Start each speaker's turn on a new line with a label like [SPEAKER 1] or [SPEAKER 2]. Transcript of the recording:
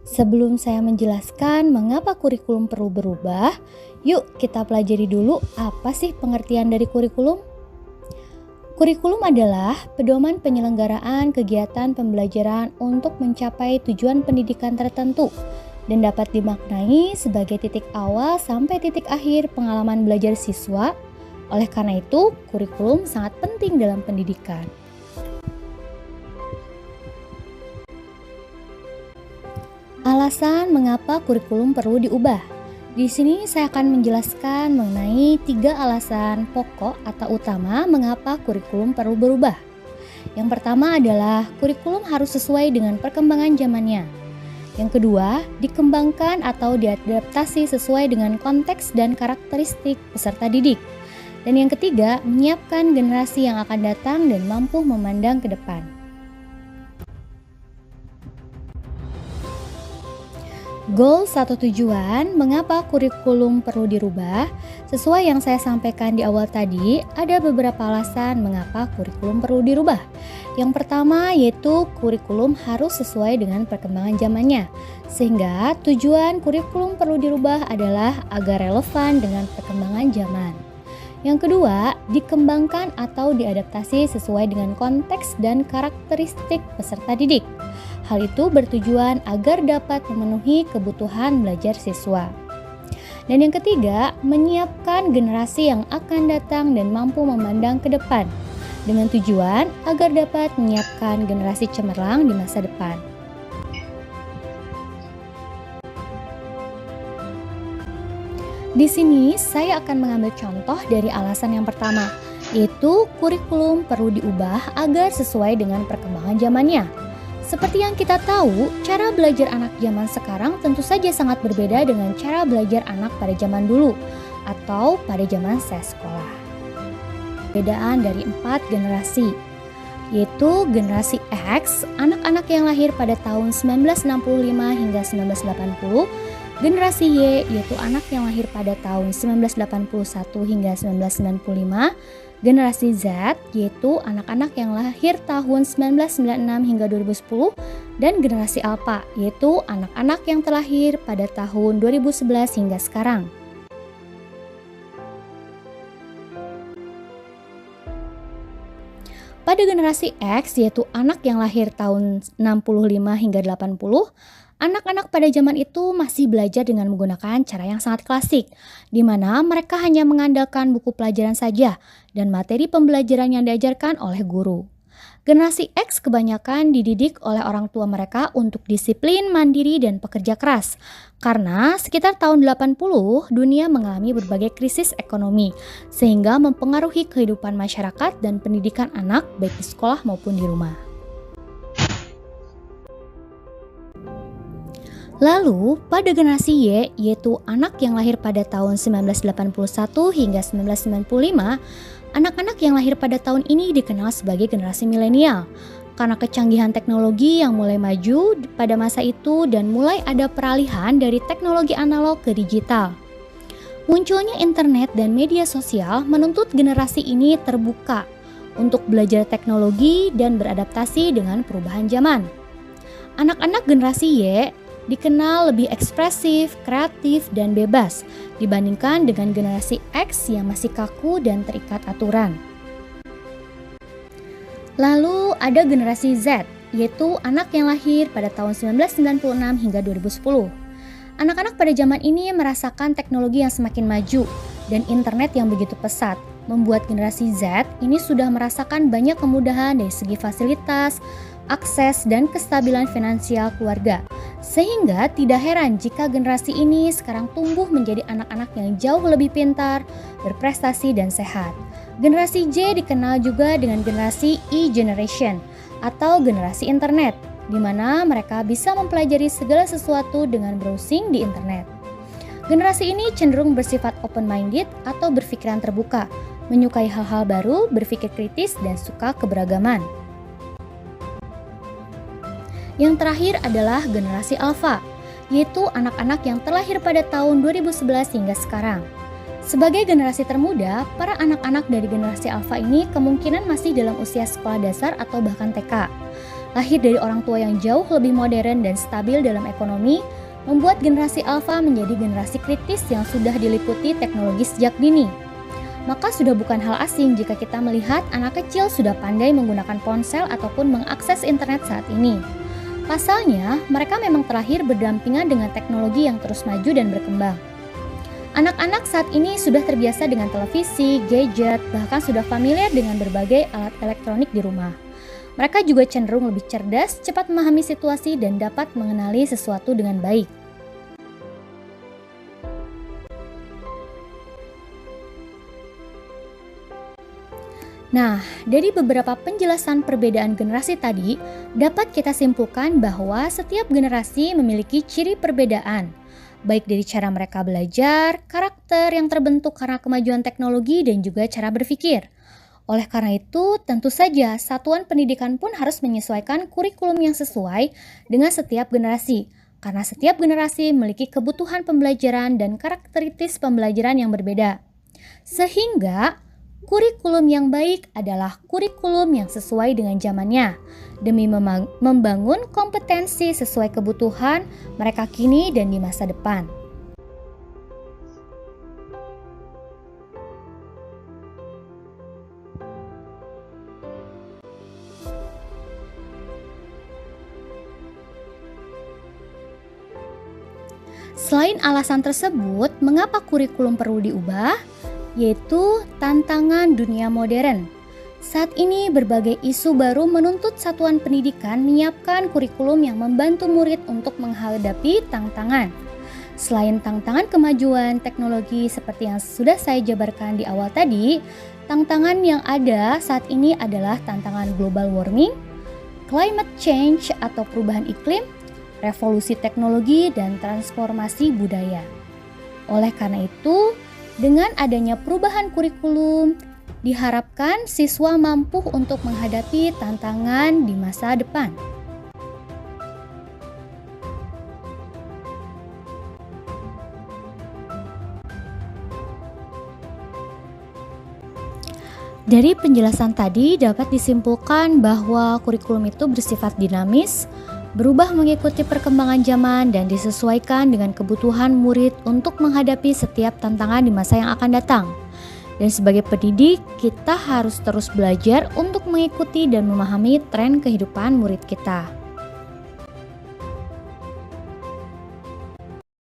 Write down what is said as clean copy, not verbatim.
[SPEAKER 1] Sebelum saya menjelaskan mengapa kurikulum perlu berubah, yuk kita pelajari dulu apa sih pengertian dari kurikulum. Kurikulum adalah pedoman penyelenggaraan kegiatan pembelajaran untuk mencapai tujuan pendidikan tertentu dan dapat dimaknai sebagai titik awal sampai titik akhir pengalaman belajar siswa. Oleh karena itu, kurikulum sangat penting dalam pendidikan. Alasan mengapa kurikulum perlu diubah. Di sini saya akan menjelaskan mengenai 3 alasan pokok atau utama mengapa kurikulum perlu berubah. Yang pertama adalah kurikulum harus sesuai dengan perkembangan zamannya. Yang kedua, dikembangkan atau diadaptasi sesuai dengan konteks dan karakteristik peserta didik. Dan yang ketiga, menyiapkan generasi yang akan datang dan mampu memandang ke depan. Goals atau tujuan mengapa kurikulum perlu dirubah. Sesuai yang saya sampaikan di awal tadi, ada beberapa alasan mengapa kurikulum perlu dirubah. Yang pertama yaitu kurikulum harus sesuai dengan perkembangan zamannya. Sehingga tujuan kurikulum perlu dirubah adalah agar relevan dengan perkembangan zaman. Yang kedua, dikembangkan atau diadaptasi sesuai dengan konteks dan karakteristik peserta didik. Hal itu bertujuan agar dapat memenuhi kebutuhan belajar siswa. Dan yang ketiga, menyiapkan generasi yang akan datang dan mampu memandang ke depan, dengan tujuan agar dapat menyiapkan generasi cemerlang di masa depan. Di sini saya akan mengambil contoh dari alasan yang pertama, yaitu kurikulum perlu diubah agar sesuai dengan perkembangan zamannya. Seperti yang kita tahu, cara belajar anak zaman sekarang tentu saja sangat berbeda dengan cara belajar anak pada zaman dulu atau pada zaman saya sekolah. Perbedaan dari 4 generasi, yaitu generasi X, anak-anak yang lahir pada tahun 1965 hingga 1980, generasi Y, yaitu anak yang lahir pada tahun 1981 hingga 1995, generasi Z, yaitu anak-anak yang lahir tahun 1996 hingga 2010, dan generasi Alpha, yaitu anak-anak yang terlahir pada tahun 2011 hingga sekarang. Pada generasi X, yaitu anak yang lahir tahun 65 hingga 80, anak-anak pada zaman itu masih belajar dengan menggunakan cara yang sangat klasik, di mana mereka hanya mengandalkan buku pelajaran saja dan materi pembelajaran yang diajarkan oleh guru. Generasi X kebanyakan dididik oleh orang tua mereka untuk disiplin, mandiri, dan pekerja keras. Karena sekitar tahun 80, dunia mengalami berbagai krisis ekonomi, sehingga mempengaruhi kehidupan masyarakat dan pendidikan anak baik di sekolah maupun di rumah. Lalu, pada generasi Y, yaitu anak yang lahir pada tahun 1981 hingga 1995, anak-anak yang lahir pada tahun ini dikenal sebagai generasi milenial. Karena kecanggihan teknologi yang mulai maju pada masa itu dan mulai ada peralihan dari teknologi analog ke digital. Munculnya internet dan media sosial menuntut generasi ini terbuka untuk belajar teknologi dan beradaptasi dengan perubahan zaman. Anak-anak generasi Y dikenal lebih ekspresif, kreatif, dan bebas dibandingkan dengan generasi X yang masih kaku dan terikat aturan. Lalu ada generasi Z, yaitu anak yang lahir pada tahun 1996 hingga 2010. Anak-anak pada zaman ini merasakan teknologi yang semakin maju dan internet yang begitu pesat, membuat generasi Z ini sudah merasakan banyak kemudahan dari segi fasilitas, akses, dan kestabilan finansial keluarga. Sehingga tidak heran jika generasi ini sekarang tumbuh menjadi anak-anak yang jauh lebih pintar, berprestasi, dan sehat. Generasi J dikenal juga dengan generasi E-Generation atau generasi internet, di mana mereka bisa mempelajari segala sesuatu dengan browsing di internet. Generasi ini cenderung bersifat open-minded atau berpikiran terbuka, menyukai hal-hal baru, berpikir kritis, dan suka keberagaman. Yang terakhir adalah generasi Alpha, yaitu anak-anak yang terlahir pada tahun 2011 hingga sekarang. Sebagai generasi termuda, para anak-anak dari generasi Alpha ini kemungkinan masih dalam usia sekolah dasar atau bahkan TK. Lahir dari orang tua yang jauh lebih modern dan stabil dalam ekonomi, membuat generasi Alpha menjadi generasi kritis yang sudah diliputi teknologi sejak dini. Maka sudah bukan hal asing jika kita melihat anak kecil sudah pandai menggunakan ponsel ataupun mengakses internet saat ini. Pasalnya, mereka memang terlahir berdampingan dengan teknologi yang terus maju dan berkembang. Anak-anak saat ini sudah terbiasa dengan televisi, gadget, bahkan sudah familiar dengan berbagai alat elektronik di rumah. Mereka juga cenderung lebih cerdas, cepat memahami situasi, dan dapat mengenali sesuatu dengan baik. Nah, dari beberapa penjelasan perbedaan generasi tadi, dapat kita simpulkan bahwa setiap generasi memiliki ciri perbedaan, baik dari cara mereka belajar, karakter yang terbentuk karena kemajuan teknologi, dan juga cara berpikir. Oleh karena itu, tentu saja satuan pendidikan pun harus menyesuaikan kurikulum yang sesuai dengan setiap generasi, karena setiap generasi memiliki kebutuhan pembelajaran dan karakteristik pembelajaran yang berbeda. Sehingga, kurikulum yang baik adalah kurikulum yang sesuai dengan zamannya, demi membangun kompetensi sesuai kebutuhan mereka kini dan di masa depan. Selain alasan tersebut, mengapa kurikulum perlu diubah? Yaitu tantangan dunia modern. Saat ini berbagai isu baru menuntut satuan pendidikan menyiapkan kurikulum yang membantu murid untuk menghadapi tantangan. Selain tantangan kemajuan teknologi seperti yang sudah saya jabarkan di awal tadi, tantangan yang ada saat ini adalah tantangan global warming, climate change atau perubahan iklim, revolusi teknologi, dan transformasi budaya. Oleh karena itu, dengan adanya perubahan kurikulum, diharapkan siswa mampu untuk menghadapi tantangan di masa depan. Dari penjelasan tadi dapat disimpulkan bahwa kurikulum itu bersifat dinamis, berubah mengikuti perkembangan zaman dan disesuaikan dengan kebutuhan murid untuk menghadapi setiap tantangan di masa yang akan datang. Dan sebagai pendidik, kita harus terus belajar untuk mengikuti dan memahami tren kehidupan murid kita.